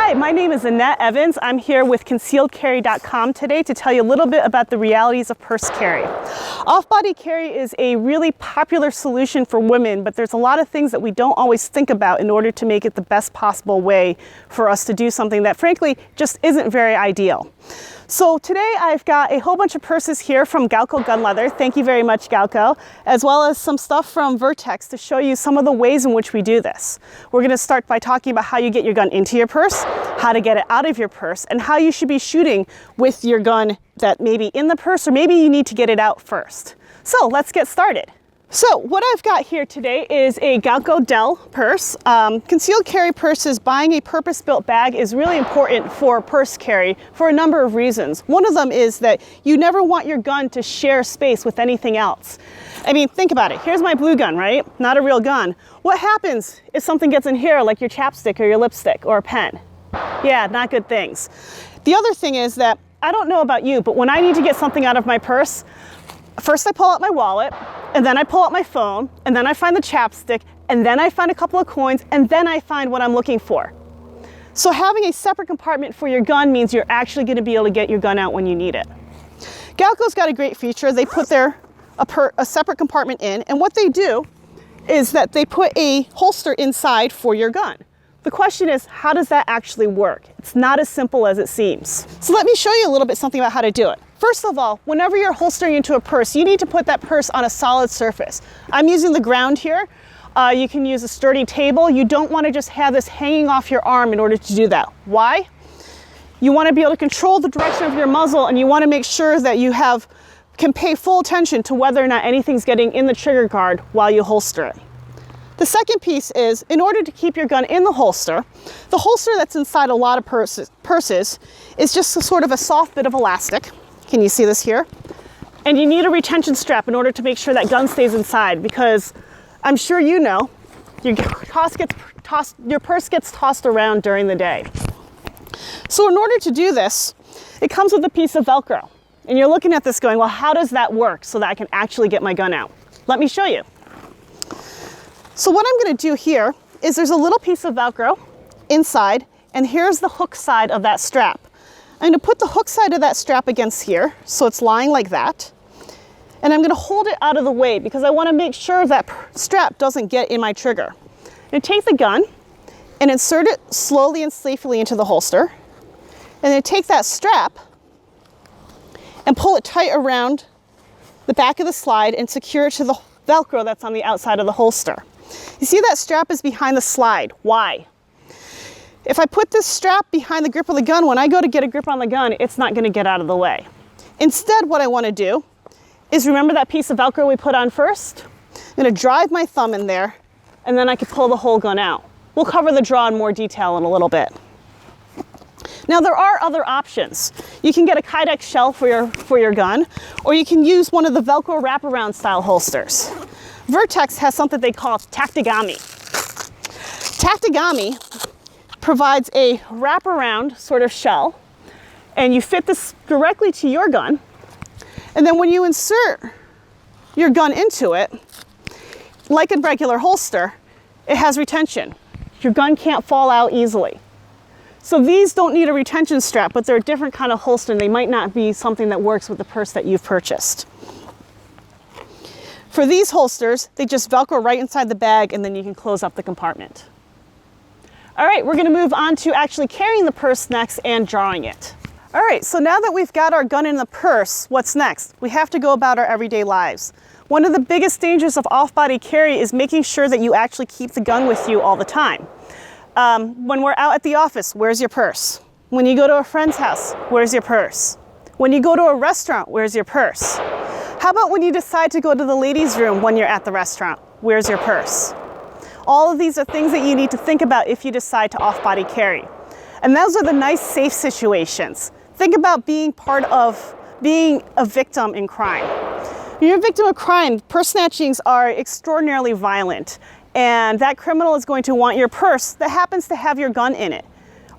Hi, my name is Annette Evans. I'm here with concealedcarry.com today to tell you a little bit about the realities of purse carry. Off-body carry is a really popular solution for women, but there's a lot of things that we don't always think about in order to make it the best possible way for us to do something that frankly just isn't very ideal. So today I've got a whole bunch of purses here from Galco Gun Leather. Thank you very much, Galco, as well as some stuff from Vertex to show you some of the ways in which we do this. We're going to start by talking about how you get your gun into your purse, how to get it out of your purse, and how you should be shooting with your gun that may be in the purse, or maybe you need to get it out first. So let's get started. So what I've got here today is a Galco Dell purse. Concealed carry purses, buying a purpose-built bag is really important for purse carry for a number of reasons. One of them is that you never want your gun to share space with anything else. I mean, think about it. Here's my blue gun, right? Not a real gun. What happens if something gets in here, like your chapstick or your lipstick or a pen? Yeah, not good things. The other thing is that, I don't know about you, but when I need to get something out of my purse, first I pull out my wallet, and then I pull out my phone, and then I find the chapstick, and then I find a couple of coins, and then I find what I'm looking for. So having a separate compartment for your gun means you're actually going to be able to get your gun out when you need it. Galco's got a great feature. They put a separate compartment in, and what they do is that they put a holster inside for your gun. The question is, how does that actually work? It's not as simple as it seems. So let me show you a little bit something about how to do it. First of all, whenever you're holstering into a purse, you need to put that purse on a solid surface. I'm using the ground here. You can use a sturdy table. You don't want to just have this hanging off your arm in order to do that. Why? You want to be able to control the direction of your muzzle, and you want to make sure that you can pay full attention to whether or not anything's getting in the trigger guard while you holster it. The second piece is, in order to keep your gun in the holster that's inside a lot of purses is just a sort of a soft bit of elastic. Can you see this here? And you need a retention strap in order to make sure that gun stays inside, because I'm sure you know, your purse gets tossed around during the day. So in order to do this, it comes with a piece of Velcro. And you're looking at this going, well, how does that work so that I can actually get my gun out? Let me show you. So what I'm going to do here is there's a little piece of Velcro inside, and here's the hook side of that strap. I'm going to put the hook side of that strap against here, so it's lying like that. And I'm going to hold it out of the way because I want to make sure that strap doesn't get in my trigger. I'm going to take the gun and insert it slowly and safely into the holster. And then take that strap and pull it tight around the back of the slide and secure it to the Velcro that's on the outside of the holster. You see that strap is behind the slide. Why? If I put this strap behind the grip of the gun, when I go to get a grip on the gun, it's not going to get out of the way. Instead, what I want to do is, remember that piece of Velcro we put on first? I'm going to drive my thumb in there, and then I can pull the whole gun out. We'll cover the draw in more detail in a little bit. Now, there are other options. You can get a Kydex shell for your gun, or you can use one of the Velcro wraparound style holsters. Vertex has something they call Tactigami. Tactigami provides a wraparound sort of shell, and you fit this directly to your gun, and then when you insert your gun into it, like a regular holster, it has retention. Your gun can't fall out easily. So these don't need a retention strap, but they're a different kind of holster, and they might not be something that works with the purse that you've purchased. For these holsters, they just Velcro right inside the bag, and then you can close up the compartment. All right, we're gonna move on to actually carrying the purse next and drawing it. All right, so now that we've got our gun in the purse, what's next? We have to go about our everyday lives. One of the biggest dangers of off-body carry is making sure that you actually keep the gun with you all the time. When we're out at the office, where's your purse? When you go to a friend's house, where's your purse? When you go to a restaurant, where's your purse? How about when you decide to go to the ladies' room when you're at the restaurant? Where's your purse? All of these are things that you need to think about if you decide to off-body carry. And those are the nice, safe situations. Think about being a victim in crime. When you're a victim of crime, purse snatchings are extraordinarily violent, and that criminal is going to want your purse that happens to have your gun in it.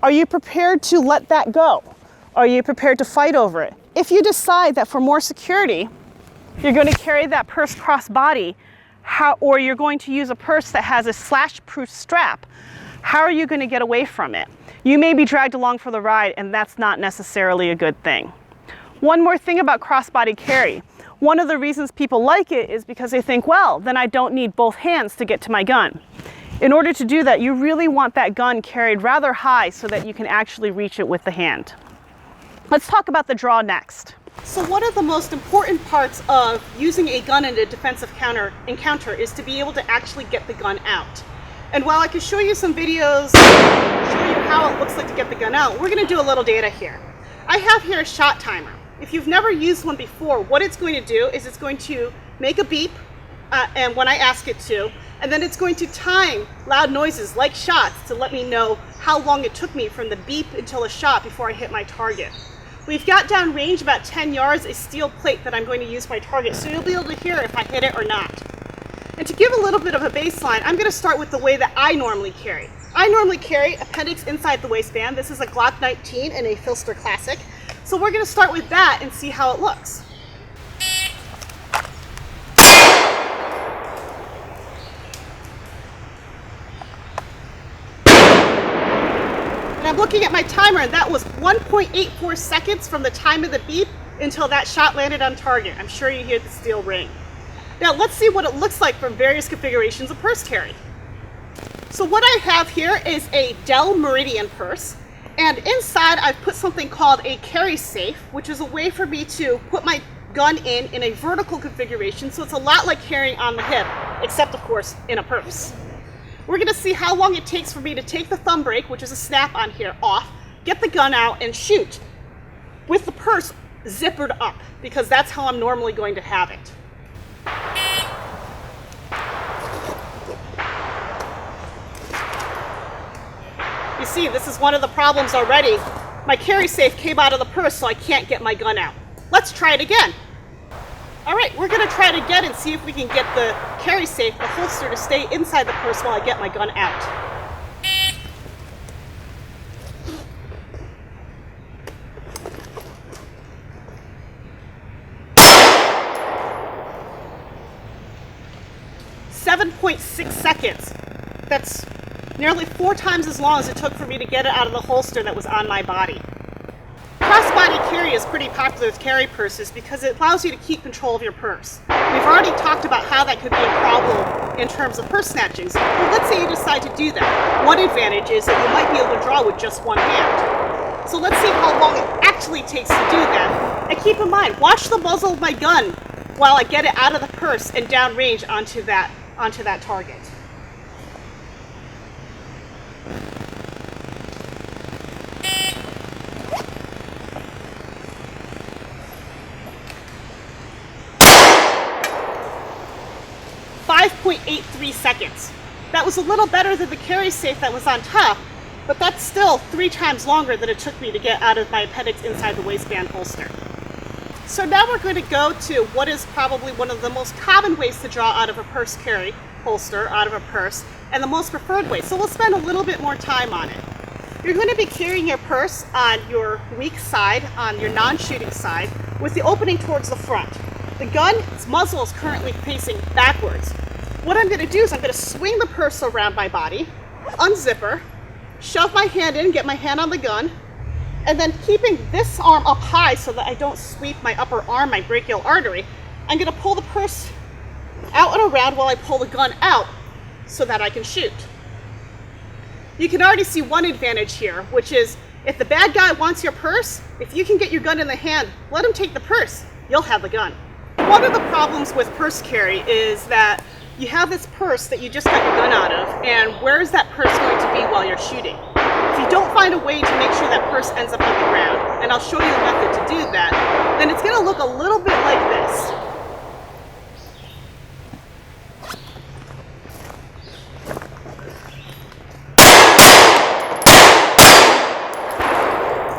Are you prepared to let that go? Are you prepared to fight over it? If you decide that for more security, you're going to carry that purse cross-body, or you're going to use a purse that has a slash-proof strap, how are you going to get away from it? You may be dragged along for the ride, and that's not necessarily a good thing. One more thing about crossbody carry. One of the reasons people like it is because they think, well, then I don't need both hands to get to my gun. In order to do that, you really want that gun carried rather high so that you can actually reach it with the hand. Let's talk about the draw next. So one of the most important parts of using a gun in a defensive encounter is to be able to actually get the gun out. And while I can show you some videos, show you how it looks like to get the gun out, we're going to do a little data here. I have here a shot timer. If you've never used one before, what it's going to do is it's going to make a beep, and when I ask it to, and then it's going to time loud noises like shots to let me know how long it took me from the beep until a shot before I hit my target. We've got down range about 10 yards a steel plate that I'm going to use my target, so you'll be able to hear if I hit it or not. And to give a little bit of a baseline, I'm going to start with the way that I normally carry. I normally carry appendix inside the waistband. This is a Glock 19 and a Filster Classic. So we're going to start with that and see how it looks. And I'm looking at my timer, and that was 1.84 seconds from the time of the beep until that shot landed on target. I'm sure you hear the steel ring. Now let's see what it looks like from various configurations of purse carry. So what I have here is a Dell Meridian purse, and inside I've put something called a carry safe, which is a way for me to put my gun in a vertical configuration, so it's a lot like carrying on the hip, except of course in a purse. We're going to see how long it takes for me to take the thumb brake, which is a snap on here, off, get the gun out and shoot with the purse zippered up, because that's how I'm normally going to have it. You see, this is one of the problems already. My carry safe came out of the purse, so I can't get my gun out. Let's try it again. All right, we're going to try it again and see if we can get the carry safe, the holster, to stay inside the purse while I get my gun out. .6 seconds. That's nearly 4 times as long as it took for me to get it out of the holster that was on my body. Crossbody carry is pretty popular with carry purses because it allows you to keep control of your purse. We've already talked about how that could be a problem in terms of purse snatching. So let's say you decide to do that. One advantage is that you might be able to draw with just one hand. So let's see how long it actually takes to do that. And keep in mind, watch the muzzle of my gun while I get it out of the purse and downrange onto that target. .83 seconds. That was a little better than the carry safe that was on top, but that's still 3 times longer than it took me to get out of my appendix inside the waistband holster. So now we're going to go to what is probably one of the most common ways to draw out of a purse carry holster, out of a purse, and the most preferred way. So we'll spend a little bit more time on it. You're going to be carrying your purse on your weak side, on your non-shooting side, with the opening towards the front. The gun's muzzle is currently facing backwards. What I'm going to do is I'm going to swing the purse around my body, unzip her, shove my hand in, get my hand on the gun, and then keeping this arm up high so that I don't sweep my upper arm, my brachial artery, I'm going to pull the purse out and around while I pull the gun out so that I can shoot. You can already see one advantage here, which is if the bad guy wants your purse, if you can get your gun in the hand, let him take the purse. You'll have the gun. One of the problems with purse carry is that you have this purse that you just got your gun out of, and where is that purse going to be while you're shooting? If you don't find a way to make sure that purse ends up on the ground, and I'll show you a method to do that, then it's going to look a little bit like this.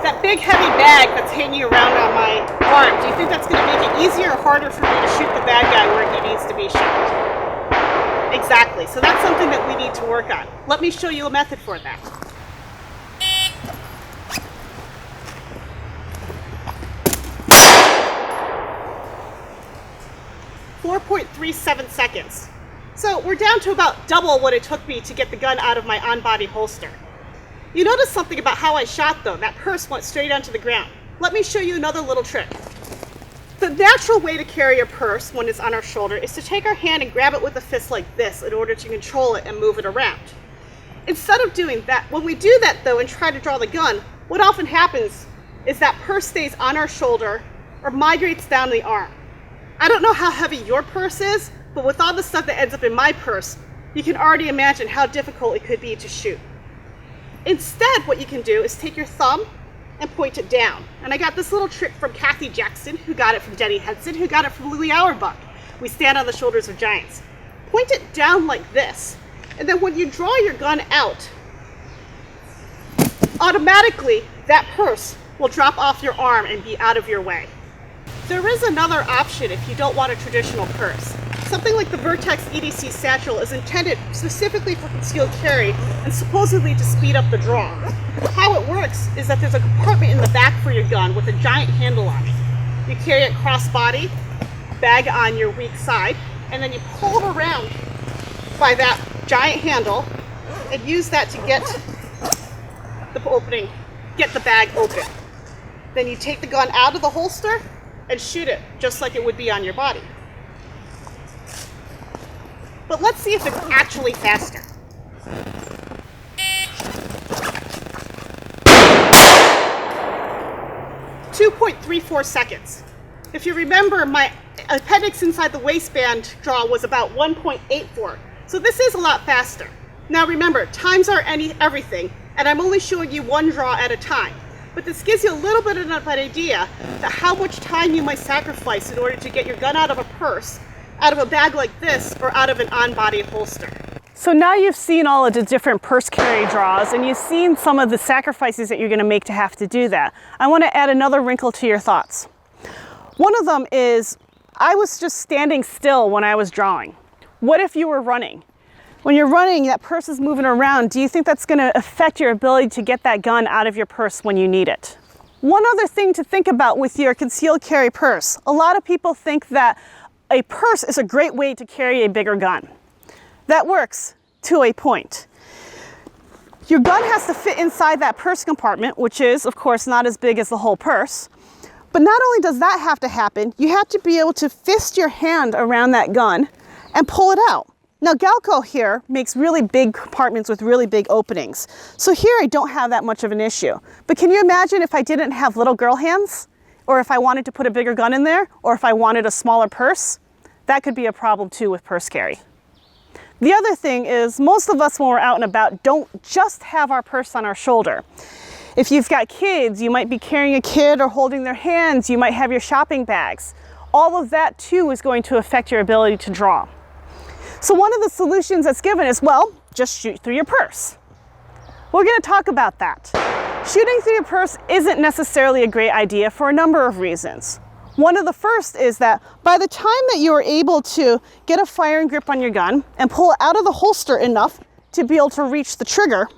That big heavy bag that's hanging around on my arm, do you think that's going to make it easier or harder for me to shoot the bad guy where he needs to be shot? Exactly. So that's something that we need to work on. Let me show you a method for that. .37 seconds. So we're down to about double what it took me to get the gun out of my on-body holster. You notice something about how I shot though. That purse went straight onto the ground. Let me show you another little trick. The natural way to carry a purse when it's on our shoulder is to take our hand and grab it with a fist like this in order to control it and move it around. Instead of doing that, when we do that though and try to draw the gun, what often happens is that purse stays on our shoulder or migrates down the arm. I don't know how heavy your purse is, but with all the stuff that ends up in my purse, you can already imagine how difficult it could be to shoot. Instead, what you can do is take your thumb and point it down. And I got this little trick from Kathy Jackson, who got it from Denny Henson, who got it from Louis Auerbach. We stand on the shoulders of giants. Point it down like this, and then when you draw your gun out, automatically that purse will drop off your arm and be out of your way. There is another option if you don't want a traditional purse. Something like the Vertex EDC satchel is intended specifically for concealed carry and supposedly to speed up the draw. How it works is that there's a compartment in the back for your gun with a giant handle on it. You carry it cross-body, bag on your weak side, and then you pull it around by that giant handle and use that to get the bag open. Then you take the gun out of the holster and shoot it just like it would be on your body. But let's see if it's actually faster. .34 seconds. If you remember, my appendix inside the waistband draw was about 1.84. So this is a lot faster. Now remember, times are everything, and I'm only showing you one draw at a time. But this gives you a little bit of an idea that how much time you might sacrifice in order to get your gun out of a purse, out of a bag like this, or out of an on-body holster. So now you've seen all of the different purse carry draws, and you've seen some of the sacrifices that you're going to make to have to do that. I want to add another wrinkle to your thoughts. One of them is, I was just standing still when I was drawing. What if you were running? When you're running, that purse is moving around. Do you think that's going to affect your ability to get that gun out of your purse when you need it? One other thing to think about with your concealed carry purse. A lot of people think that a purse is a great way to carry a bigger gun. That works to a point. Your gun has to fit inside that purse compartment, which is, of course, not as big as the whole purse. But not only does that have to happen, you have to be able to fist your hand around that gun and pull it out. Now, Galco here makes really big compartments with really big openings. So here I don't have that much of an issue. But can you imagine if I didn't have little girl hands? Or if I wanted to put a bigger gun in there? Or if I wanted a smaller purse? That could be a problem too with purse carry. The other thing is, most of us when we're out and about don't just have our purse on our shoulder. If you've got kids, you might be carrying a kid or holding their hands, you might have your shopping bags. All of that too is going to affect your ability to draw. So one of the solutions that's given is, well, just shoot through your purse. We're going to talk about that. Shooting through your purse isn't necessarily a great idea for a number of reasons. One of the first is that by the time that you are able to get a firing grip on your gun and pull it out of the holster enough to be able to reach the trigger,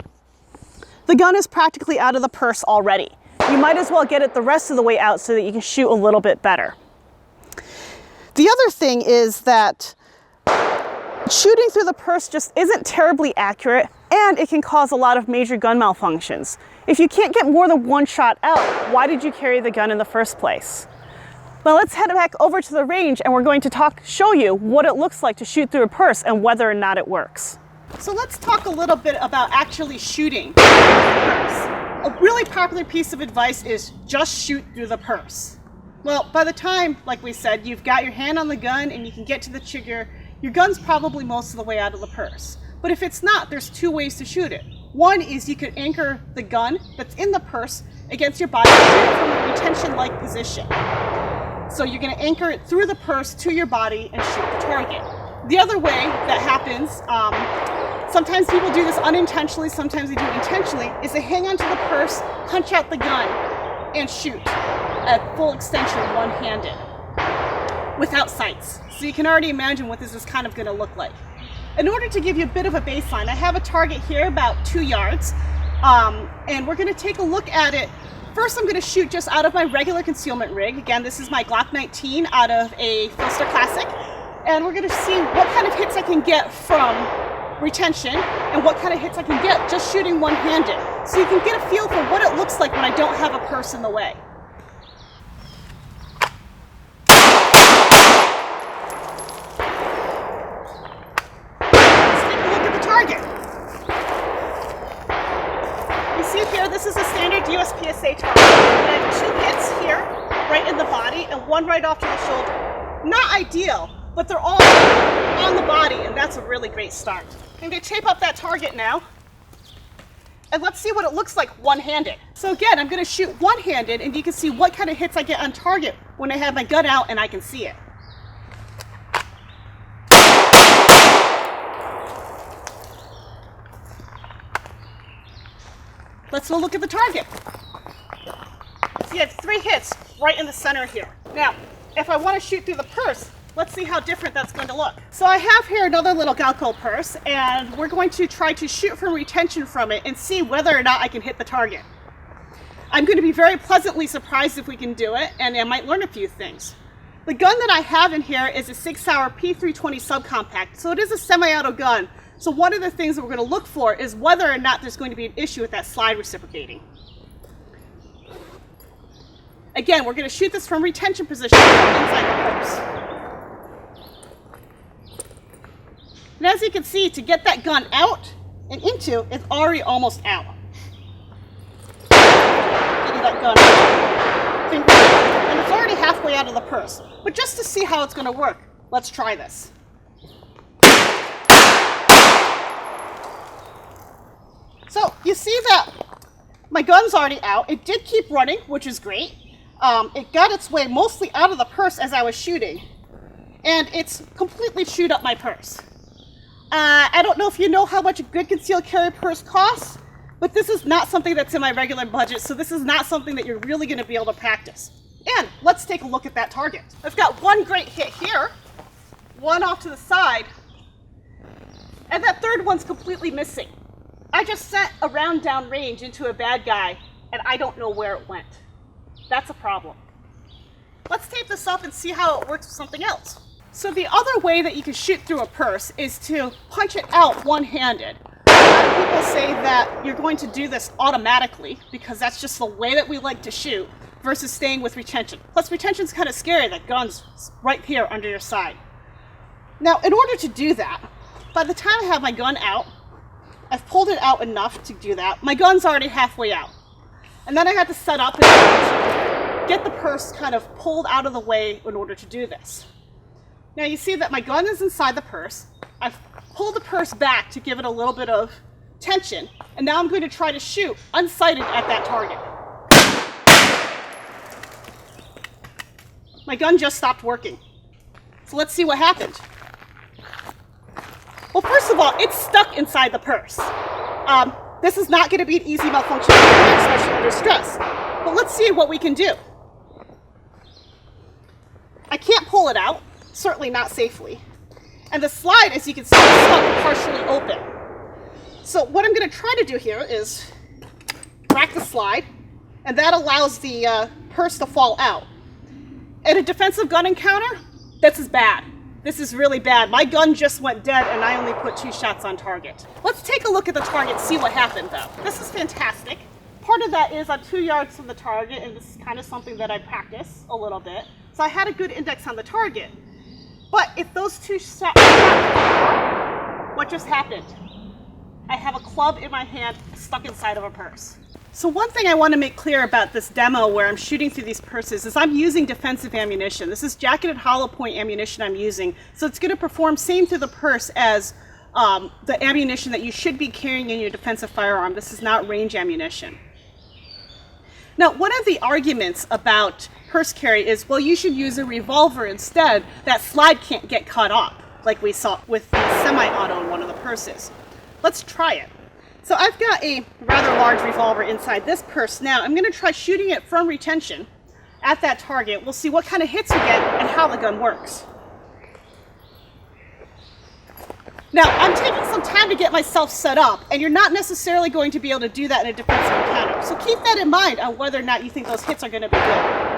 the gun is practically out of the purse already. You might as well get it the rest of the way out so that you can shoot a little bit better. The other thing is that shooting through the purse just isn't terribly accurate, and it can cause a lot of major gun malfunctions. If you can't get more than one shot out, why did you carry the gun in the first place? Well, let's head back over to the range and we're going to show you what it looks like to shoot through a purse and whether or not it works. So let's talk a little bit about actually shooting through the purse. A really popular piece of advice is just shoot through the purse. Well, by the time, like we said, you've got your hand on the gun and you can get to the trigger, your gun's probably most of the way out of the purse. But if it's not, there's two ways to shoot it. One is you could anchor the gun that's in the purse against your body from a retention-like position. So you're going to anchor it through the purse to your body and shoot the target. The other way that happens, sometimes people do this unintentionally, sometimes they do it intentionally, is they hang onto the purse, punch out the gun, and shoot at full extension one-handed without sights. So you can already imagine what this is kind of going to look like. In order to give you a bit of a baseline, I have a target here about 2 yards, and we're going to take a look at it. First, I'm going to shoot just out of my regular concealment rig. Again, this is my Glock 19 out of a Filster Classic. And we're going to see what kind of hits I can get from retention and what kind of hits I can get just shooting one-handed. So you can get a feel for what it looks like when I don't have a purse in the way. Let's take a look at the target. You see here, this is a standard USPSA target. I have 2 hits here, right in the body, and 1 right off to the shoulder. Not ideal, but they're all on the body, and that's a really great start. I'm going to tape up that target now, and let's see what it looks like one-handed. So again, I'm going to shoot one-handed, and you can see what kind of hits I get on target when I have my gun out and I can see it. Let's go look at the target. So you have 3 hits right in the center here. Now, if I want to shoot through the purse, let's see how different that's going to look. So I have here another little Galco purse, and we're going to try to shoot from retention from it and see whether or not I can hit the target. I'm going to be very pleasantly surprised if we can do it, and I might learn a few things. The gun that I have in here is a 6-hour P320 subcompact, so it is a semi-auto gun. So one of the things that we're going to look for is whether or not there's going to be an issue with that slide reciprocating. Again, we're going to shoot this from retention position inside the purse. And as you can see, to get that gun out and into, it's already almost out. Getting that gun out. And it's already halfway out of the purse. But just to see how it's going to work, let's try this. So you see that my gun's already out. It did keep running, which is great. It got its way mostly out of the purse as I was shooting. And it's completely chewed up my purse. I don't know if you know how much a good concealed carry purse costs, but this is not something that's in my regular budget, so this is not something that you're really going to be able to practice. And let's take a look at that target. I've got 1 great hit here, 1 off to the side, and that 3rd one's completely missing. I just sent a round down range into a bad guy, and I don't know where it went. That's a problem. Let's tape this up and see how it works with something else. So the other way that you can shoot through a purse is to punch it out one-handed. A lot of people say that you're going to do this automatically because that's just the way that we like to shoot versus staying with retention. Plus retention's kind of scary, that gun's right here under your side. Now in order to do that, by the time I have my gun out, I've pulled it out enough to do that. My gun's already halfway out. And then I had to set up and get the purse kind of pulled out of the way in order to do this. Now you see that my gun is inside the purse. I've pulled the purse back to give it a little bit of tension, and now I'm going to try to shoot unsighted at that target. My gun just stopped working. So let's see what happened. Well, first of all, it's stuck inside the purse. This is not going to be an easy malfunction, especially under stress. But let's see what we can do. I can't pull it out, certainly not safely. And the slide, as you can see, is stuck partially open. So what I'm going to try to do here is crack the slide, and that allows the purse to fall out. In a defensive gun encounter, this is bad. This is really bad. My gun just went dead and I only put 2 shots on target. Let's take a look at the target, see what happened though. This is fantastic. Part of that is I'm 2 yards from the target, and this is kind of something that I practice a little bit. So I had a good index on the target. But if those 2 shots, what just happened? I have a club in my hand stuck inside of a purse. So one thing I want to make clear about this demo where I'm shooting through these purses is I'm using defensive ammunition. This is jacketed hollow point ammunition I'm using. So it's going to perform same through the purse as the ammunition that you should be carrying in your defensive firearm. This is not range ammunition. Now, one of the arguments about purse carry is, well, you should use a revolver instead. That slide can't get cut off, like we saw with the semi-auto in one of the purses. Let's try it. So I've got a rather large revolver inside this purse now. I'm going to try shooting it from retention at that target. We'll see what kind of hits we get and how the gun works. Now, I'm taking some time to get myself set up, and you're not necessarily going to be able to do that in a defensive encounter. So keep that in mind on whether or not you think those hits are going to be good.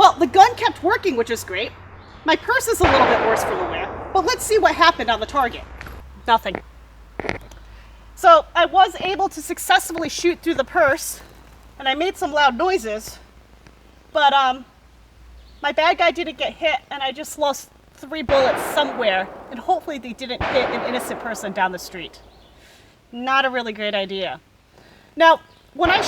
Well, the gun kept working, which is great. My purse is a little bit worse for the wear, but let's see what happened on the target. Nothing. So I was able to successfully shoot through the purse, and I made some loud noises, but my bad guy didn't get hit, and I just lost 3 bullets somewhere, and hopefully they didn't hit an innocent person down the street. Not a really great idea. Now, when I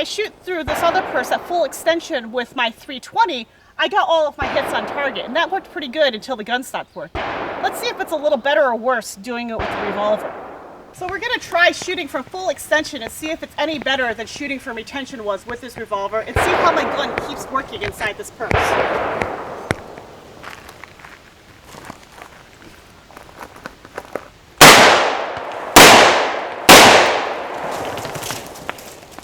shoot through this other purse at full extension with my 320, I got all of my hits on target, and that worked pretty good until the gun stopped working. Let's see if it's a little better or worse doing it with the revolver. So we're gonna try shooting from full extension and see if it's any better than shooting from retention was with this revolver, and see how my gun keeps working inside this purse.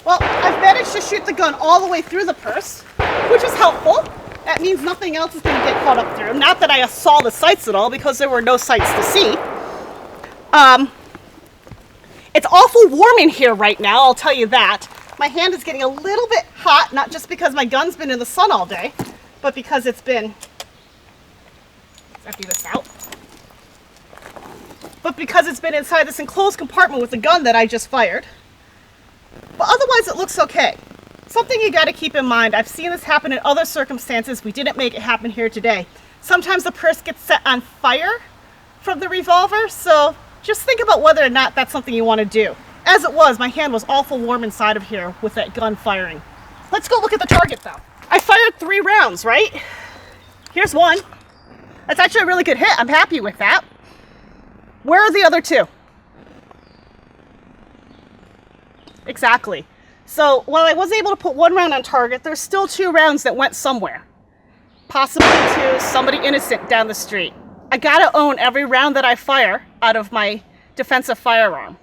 Well, I've managed to shoot the gun all the way through the purse, which is helpful. That means nothing else is going to get caught up through. Not that I saw the sights at all, because there were no sights to see. It's awful warm in here right now, I'll tell you that. My hand is getting a little bit hot, not just because my gun's been in the sun all day, but because it's been... Let's empty this out. But because it's been inside this enclosed compartment with the gun that I just fired. But otherwise it looks okay. Something you got to keep in mind, I've seen this happen in other circumstances. We didn't make it happen here today. Sometimes the purse gets set on fire from the revolver, so just think about whether or not that's something you want to do. As it was, my hand was awful warm inside of here with that gun firing. Let's go look at the target though. I fired 3 rounds, right? Here's one. That's actually a really good hit. I'm happy with that. Where are the other 2? Exactly. So while I was able to put 1 round on target, there's still 2 rounds that went somewhere. Possibly to somebody innocent down the street. I gotta own every round that I fire out of my defensive firearm.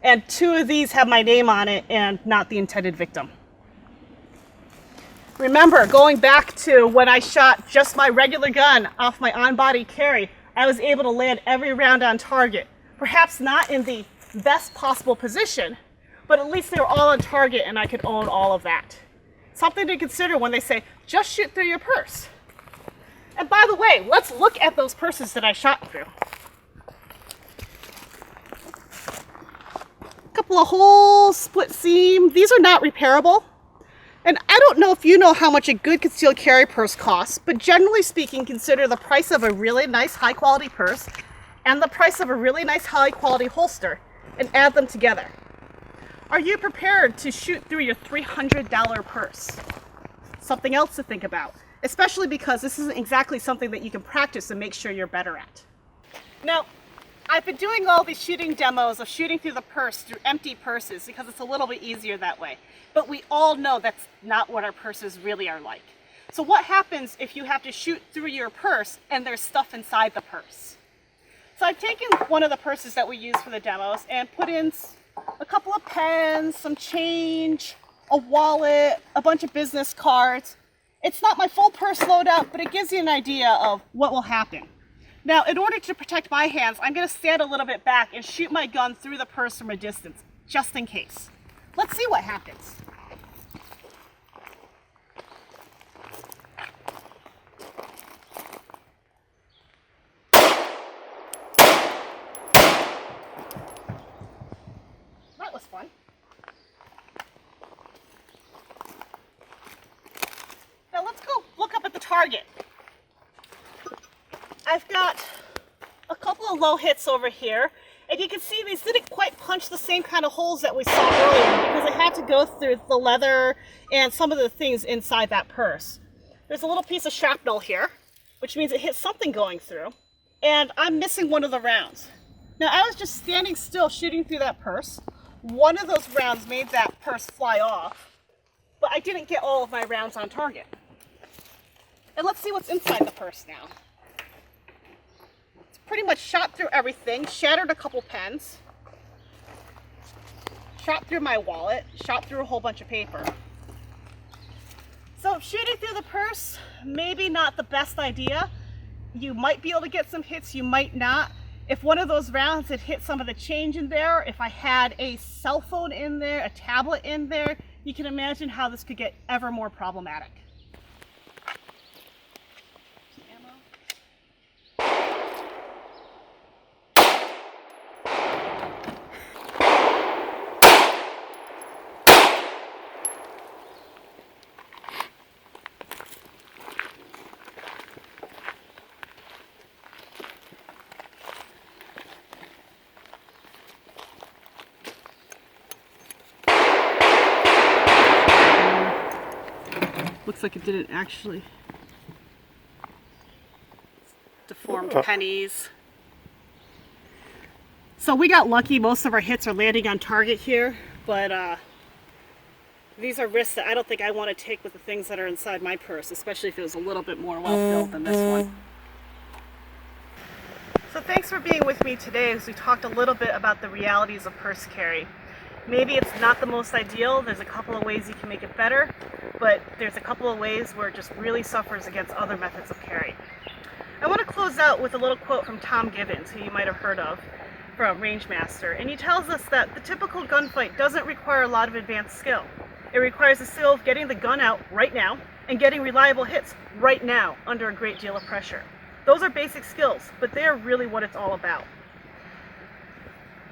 And 2 of these have my name on it and not the intended victim. Remember, going back to when I shot just my regular gun off my on-body carry, I was able to land every round on target. Perhaps not in the best possible position, but at least they were all on target and I could own all of that. Something to consider when they say, just shoot through your purse. And by the way, let's look at those purses that I shot through. A couple of holes, split seam. These are not repairable. And I don't know if you know how much a good concealed carry purse costs, but generally speaking, consider the price of a really nice high quality purse and the price of a really nice high quality holster and add them together. Are you prepared to shoot through your $300 purse? Something else to think about, especially because this isn't exactly something that you can practice and make sure you're better at. Now, I've been doing all these shooting demos of shooting through the purse through empty purses because it's a little bit easier that way. But we all know that's not what our purses really are like. So what happens if you have to shoot through your purse and there's stuff inside the purse? So I've taken one of the purses that we use for the demos and put in a couple of pens, some change, a wallet, a bunch of business cards. It's not my full purse loadout, but it gives you an idea of what will happen. Now, in order to protect my hands, I'm going to stand a little bit back and shoot my gun through the purse from a distance, just in case. Let's see what happens. That was fun. Now let's go look up at the target. I've got a couple of low hits over here, and you can see these didn't quite punch the same kind of holes that we saw earlier because I had to go through the leather and some of the things inside that purse. There's a little piece of shrapnel here, which means it hit something going through, and I'm missing one of the rounds. Now I was just standing still shooting through that purse. One of those rounds made that purse fly off, but I didn't get all of my rounds on target. And let's see what's inside the purse now. Pretty much shot through everything, shattered a couple pens, shot through my wallet, shot through a whole bunch of paper. So shooting through the purse, maybe not the best idea. You might be able to get some hits, you might not. If one of those rounds had hit some of the change in there, if I had a cell phone in there, a tablet in there, you can imagine how this could get ever more problematic. looks like it didn't actually deformed pennies. So we got lucky. Most of our hits are landing on target here, but these are risks that I don't think I want to take with the things that are inside my purse, especially if it was a little bit more well-filled than this one. So thanks for being with me today as we talked a little bit about the realities of purse carry. Maybe it's not the most ideal. There's a couple of ways you can make it better, but there's a couple of ways where it just really suffers against other methods of carry. I want to close out with a little quote from Tom Givens, who you might have heard of, from Rangemaster, and he tells us that the typical gunfight doesn't require a lot of advanced skill. It requires the skill of getting the gun out right now and getting reliable hits right now under a great deal of pressure. Those are basic skills, but they are really what it's all about.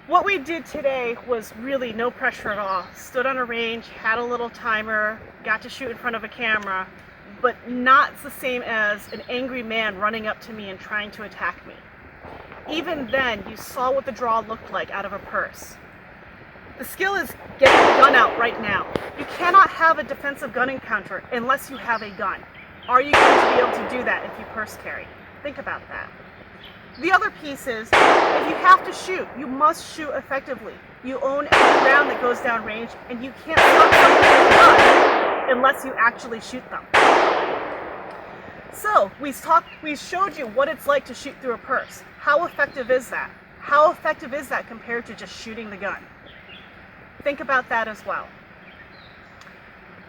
What we did today was really no pressure at all. Stood on a range, had a little timer, got to shoot in front of a camera, but not the same as an angry man running up to me and trying to attack me. Even then, you saw what the draw looked like out of a purse. The skill is getting the gun out right now. You cannot have a defensive gun encounter unless you have a gun. Are you going to be able to do that if you purse carry? Think about that. The other piece is, if you have to shoot, you must shoot effectively. You own every round that goes down range, and you can't stop something with a gun unless you actually shoot them. So, we showed you what it's like to shoot through a purse. How effective is that? How effective is that compared to just shooting the gun? Think about that as well.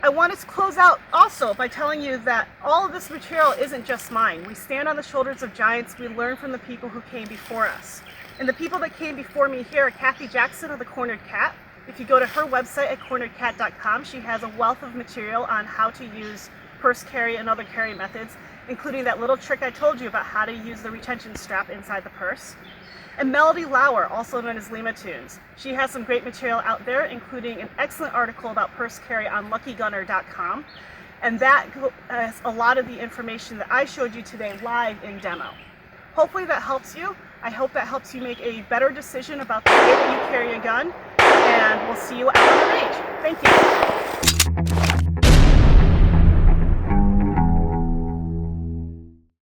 I want to close out also by telling you that all of this material isn't just mine. We stand on the shoulders of giants. We learn from the people who came before us. And the people that came before me here are Kathy Jackson of the Cornered Cat. If you go to her website at corneredcat.com, she has a wealth of material on how to use purse carry and other carry methods, including that little trick I told you about how to use the retention strap inside the purse. And Melody Lauer, also known as Lima Tunes. She has some great material out there, including an excellent article about purse carry on luckygunner.com. And that has a lot of the information that I showed you today live in demo. Hopefully that helps you. I hope that helps you make a better decision about the way that you carry a gun. And we'll see you out on the range. Thank you.